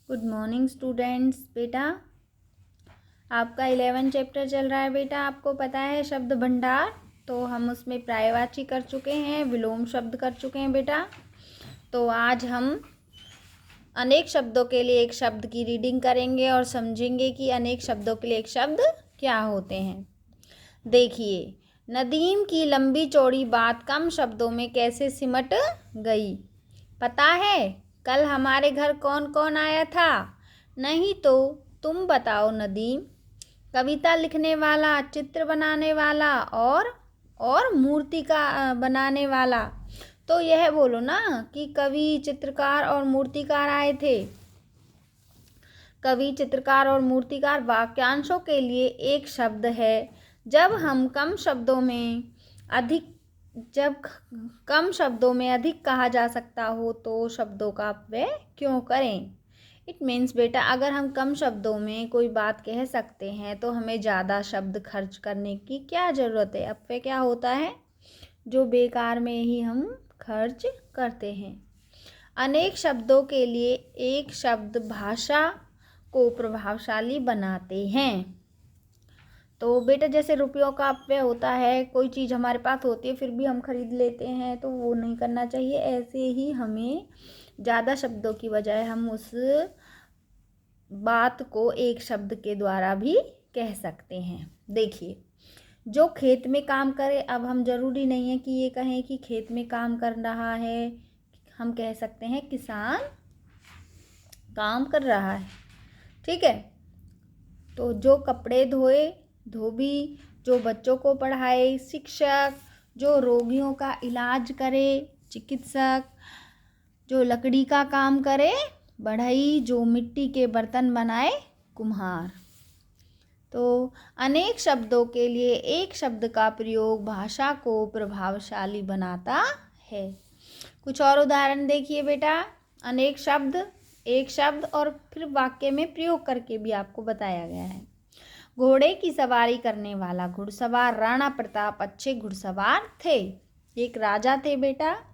Good morning students. बेटा आपका 11 chapter चल रहा है। बेटा आपको पता है शब्द भंडार, तो हम उसमें पर्यायवाची कर चुके हैं, विलोम शब्द कर चुके हैं बेटा। तो आज हम अनेक शब्दों के लिए एक शब्द की रीडिंग करेंगे और समझेंगे कि अनेक शब्दों के लिए एक शब्द क्या होते हैं। देखिए, नदीम की लंबी चौड़ी बात कम शब्दों में कैसे सिमट गई। पता है कल हमारे घर कौन कौन आया था? नहीं तो तुम बताओ नदीम। कविता लिखने वाला, चित्र बनाने वाला और मूर्ति का बनाने वाला। तो यह बोलो ना कि कवि, चित्रकार और मूर्तिकार आए थे। कवि, चित्रकार और मूर्तिकार वाक्यांशों के लिए एक शब्द है। जब कम शब्दों में अधिक कहा जा सकता हो तो शब्दों का अपव्यय क्यों करें। इट मीन्स बेटा, अगर हम कम शब्दों में कोई बात कह सकते हैं तो हमें ज़्यादा शब्द खर्च करने की क्या ज़रूरत है। अपव्यय क्या होता है? जो बेकार में ही हम खर्च करते हैं। अनेक शब्दों के लिए एक शब्द भाषा को प्रभावशाली बनाते हैं। तो बेटा जैसे रुपयों का अपव्यय होता है, कोई चीज़ हमारे पास होती है फिर भी हम खरीद लेते हैं, तो वो नहीं करना चाहिए। ऐसे ही हमें ज़्यादा शब्दों की बजाय हम उस बात को एक शब्द के द्वारा भी कह सकते हैं। देखिए, जो खेत में काम करे, अब हम ज़रूरी नहीं है कि ये कहें कि खेत में काम कर रहा है, हम कह सकते हैं किसान काम कर रहा है। ठीक है। तो जो कपड़े धोए, धोबी, जो बच्चों को पढ़ाए, शिक्षक, जो रोगियों का इलाज करे, चिकित्सक, जो लकड़ी का काम करे, बढ़ई, जो मिट्टी के बर्तन बनाए, कुम्हार। तो अनेक शब्दों के लिए एक शब्द का प्रयोग भाषा को प्रभावशाली बनाता है। कुछ और उदाहरण देखिए बेटा। अनेक शब्द, एक शब्द और फिर वाक्य में प्रयोग करके भी आपको बताया गया है। घोड़े की सवारी करने वाला घुड़सवार राणा प्रताप अच्छे घुड़सवार थे। एक राजा थे बेटा।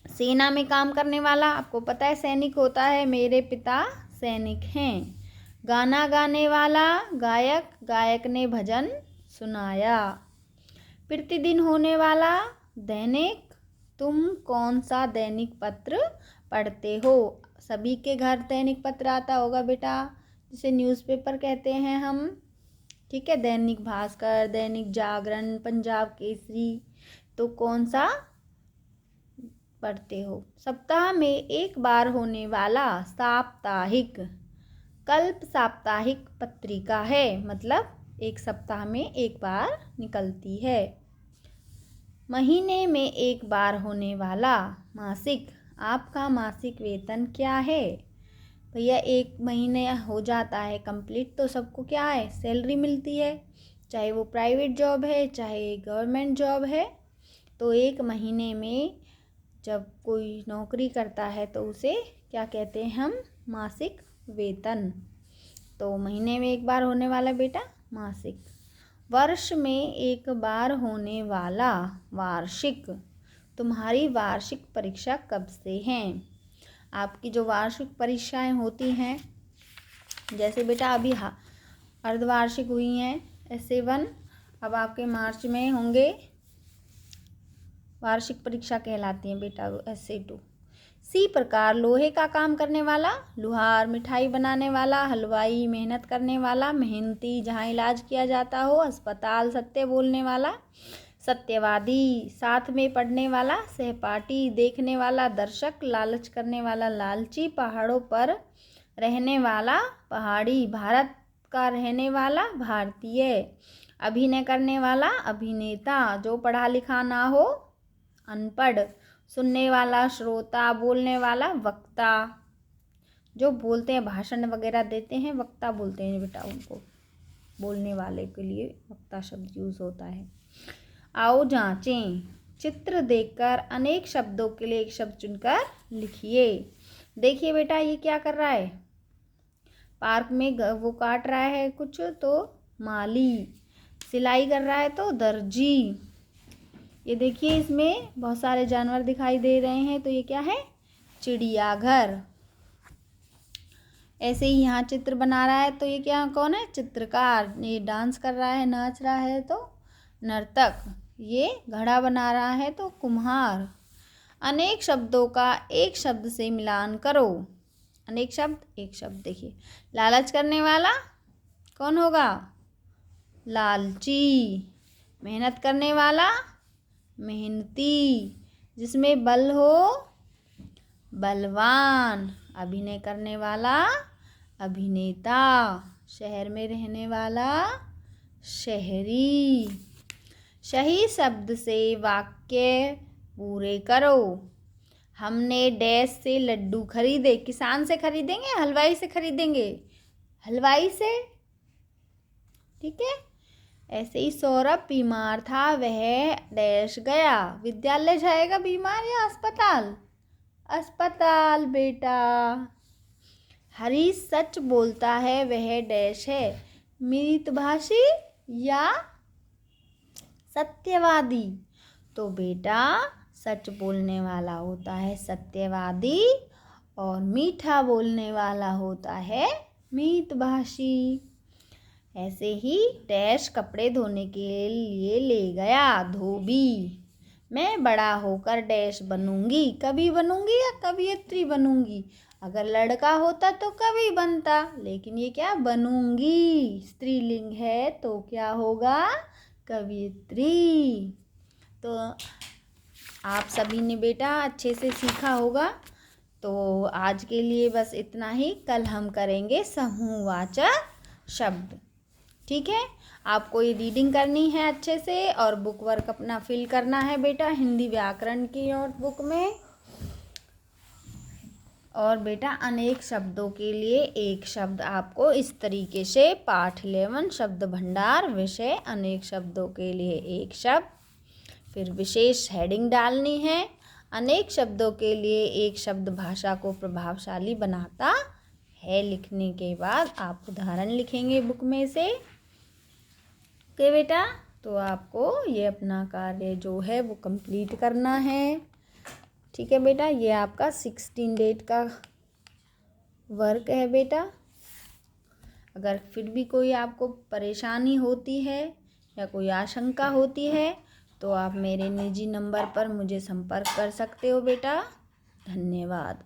सेना में काम करने वाला, आपको पता है सैनिक होता है, मेरे पिता सैनिक हैं। गाना गाने वाला गायक, गायक ने भजन सुनाया। प्रतिदिन होने वाला दैनिक, तुम कौन सा दैनिक पत्र पढ़ते हो? सभी के घर दैनिक पत्र आता होगा बेटा, जिसे न्यूज़पेपर कहते हैं हम। ठीक है, दैनिक भास्कर, दैनिक जागरण, पंजाब केसरी। तो कौन सा पढ़ते हो? सप्ताह में एक बार होने वाला साप्ताहिक, कल्प साप्ताहिक पत्रिका है, मतलब एक सप्ताह में एक बार निकलती है। महीने में एक बार होने वाला मासिक, आपका मासिक वेतन क्या है? भैया एक महीने हो जाता है कंप्लीट तो सबको क्या है, सैलरी मिलती है, चाहे वो प्राइवेट जॉब है चाहे गवर्नमेंट जॉब है। तो एक महीने में जब कोई नौकरी करता है तो उसे क्या कहते हैं हम? मासिक वेतन। तो महीने में एक बार होने वाला बेटा मासिक। वर्ष में एक बार होने वाला वार्षिक। तुम्हारी वार्षिक परीक्षा कब से हैं? आपकी जो वार्षिक परीक्षाएं होती हैं, जैसे बेटा अभी अर्धवार्षिक हुई हैं S1, अब आपके मार्च में होंगे, वार्षिक परीक्षा कहलाती है बेटा SA2। सी प्रकार लोहे का काम करने वाला लुहार, मिठाई बनाने वाला हलवाई, मेहनत करने वाला मेहनती, जहाँ इलाज किया जाता हो अस्पताल, सत्य बोलने वाला सत्यवादी, साथ में पढ़ने वाला सहपाठी, देखने वाला दर्शक, लालच करने वाला लालची, पहाड़ों पर रहने वाला पहाड़ी, भारत का रहने वाला भारतीय, अभिनय करने वाला अभिनेता, जो पढ़ा लिखा ना हो अनपढ़, सुनने वाला श्रोता, बोलने वाला वक्ता। जो बोलते हैं, भाषण वगैरह देते हैं, वक्ता बोलते हैं बेटा उनको। बोलने वाले के लिए वक्ता शब्द यूज़ होता है। आओ जांचें। चित्र देखकर अनेक शब्दों के लिए एक शब्द चुनकर लिखिए। देखिए बेटा, ये क्या कर रहा है? पार्क में वो काट रहा है कुछ, तो माली। सिलाई कर रहा है तो दर्जी। ये देखिए, इसमें बहुत सारे जानवर दिखाई दे रहे हैं, तो ये क्या है? चिड़ियाघर। ऐसे ही यहाँ चित्र बना रहा है, तो ये क्या कौन है? चित्रकार। ये डांस कर रहा है, नाच रहा है तो नर्तक। ये घड़ा बना रहा है तो कुम्हार। अनेक शब्दों का एक शब्द से मिलान करो। अनेक शब्द एक शब्द। देखिए, लालच करने वाला कौन होगा? लालची। मेहनत करने वाला मेहनती। जिसमें बल हो बलवान। अभिनय करने वाला अभिनेता। शहर में रहने वाला शहरी। सही शब्द से वाक्य पूरे करो। हमने डैश से लड्डू खरीदे। किसान से खरीदेंगे, हलवाई से खरीदेंगे? हलवाई से। ठीक है। ऐसे ही सौरभ बीमार था, वह डैश गया। विद्यालय जाएगा बीमार या अस्पताल? अस्पताल बेटा। हरी सच बोलता है, वह डैश है। मितभाषी या सत्यवादी? तो बेटा सच बोलने वाला होता है सत्यवादी, और मीठा बोलने वाला होता है मितभाषी। ऐसे ही डैश कपड़े धोने के लिए ले गया, धोबी। मैं बड़ा होकर डैश बनूंगी। कवि बनूंगी या कवियत्री बनूंगी? अगर लड़का होता तो कवि बनता, लेकिन ये क्या? बनूंगी। स्त्रीलिंग है तो क्या होगा? कवियत्री। तो आप सभी ने बेटा अच्छे से सीखा होगा। तो आज के लिए बस इतना ही। कल हम करेंगे समूहवाचक शब्द। ठीक है। आपको ये रीडिंग करनी है अच्छे से, और बुक वर्क अपना फिल करना है बेटा हिंदी व्याकरण की नोटबुक में। और बेटा अनेक शब्दों के लिए एक शब्द आपको इस तरीके से पाठ 11 शब्द भंडार विषय अनेक शब्दों के लिए एक शब्द, फिर विशेष हेडिंग डालनी है। अनेक शब्दों के लिए एक शब्द भाषा को प्रभावशाली बनाता है। लिखने के बाद आप उदाहरण लिखेंगे बुक में से। ओके बेटा, तो आपको ये अपना कार्य जो है वो कंप्लीट करना है। ठीक है बेटा, ये आपका 16 डेट का वर्क है बेटा। अगर फिर भी कोई आपको परेशानी होती है या कोई आशंका होती है तो आप मेरे निजी नंबर पर मुझे संपर्क कर सकते हो बेटा। धन्यवाद।